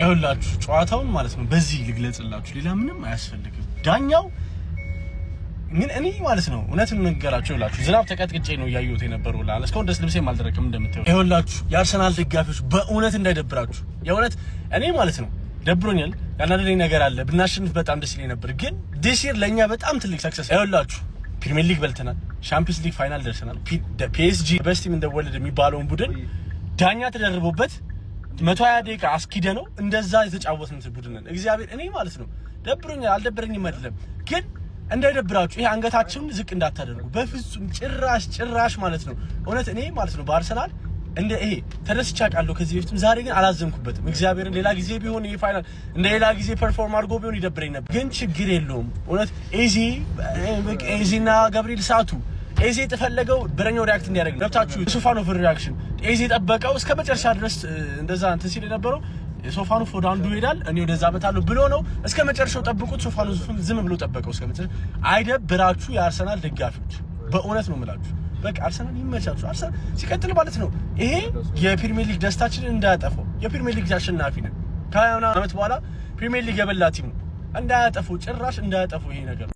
ይኸውላችሁ ጨዋታውን ማለት ነው በዚህ ልግለጽላችሁ ሌላ ምንም አያስፈልግም ዳኛው ምን እኔ ማለት ነው እውነትን ነገራችሁ ይላችሁ ዝናብ ተቀጥቅጬ ነው ያዩት የነበረው ላለ እስካሁን ደስ ልብሴ ማልደረከም እንደምታዩ ይኸውላችሁ የአርሰናል ደጋፊዎች በእውነት እንዳይደብራችሁ የእውነት እኔ ማለት ነው ደብሮኛል ያናደደኝ ነገር አለ ብናሸንፍ በጣም ደስ ይለኝ ነበር ግን this year ለኛ በጣም ትልቅ ሰክሰስ ይኸውላችሁ ፕሪሚየር ሊግ በልተናል ቻምፒየንስ ሊግ ፋይናል ደርሰናል PSG best team in the world የሚባለውን ቡድን ዳኛ ተደርቦበት 120 ደቂቃ አስኪደ ነው እንደዛ የተጫወተን ቡድን ነን እግዚአብሔር እኔ ማለት ነው ደብሮኛል አልደበረኝም አይደለም ግን እንዳይደብራችሁ ይሄ አንገታችሁን ዝቅ እንዳታደርጉ በፍጹም ጭራሽ ማለት ነው እውነት እኔ ማለት ነው በአርሰናል እንደ ይሄ ተደስቻ ቃለሁ ከዚህ በፊትም ዛሬ ግን አላዘንኩበትም እግዚአብሔርን ሌላ ጊዜ ቢሆን ይሄ ፋይናል እንደ ሌላ ጊዜ ፐርፎርም አድርጎ ቢሆን ይደብረኝ ነበር ግን ችግር የለውም እውነት ኤዚና ገብርኤል ሳቱ ኤዚ ተፈለገው በረኛው ሪአክት እንዲያደርግ ገብታችሁ ሶፋኖቭ ሪአክሽን ኤዚ ጠበቀው እስከ መጨረሻ ድረስ እንደዛ እንትን ሲል የነበረው ሶፋኖቭ ወደ አንዱ ይሄዳል እኔ ወደዛ በታለው ብሎ ነው እስከ መጨረሻው ጠብቁት ሶፋኖቭ ዝም ብሎ ጠበቀው እስከ መጨረሻ አይደብራችሁ የአርሰናል ደጋፊዎች በእውነት ነው የምላችሁ በቃ አርሰናል ይመቻችሁ አርሰናል ሲቀጥል ማለት ነው ይሄ የፕሪሚየር ሊግ ደስታችንን እንዳያጠፋው የፕሪሚየር ሊግ አሸናፊ ነን ከአመት በኋላ ፕሪሚየር ሊግ የበላ ቲም እንዳያጠፋው ጭራሽ እንዳያጠፋው ይሄ ነገር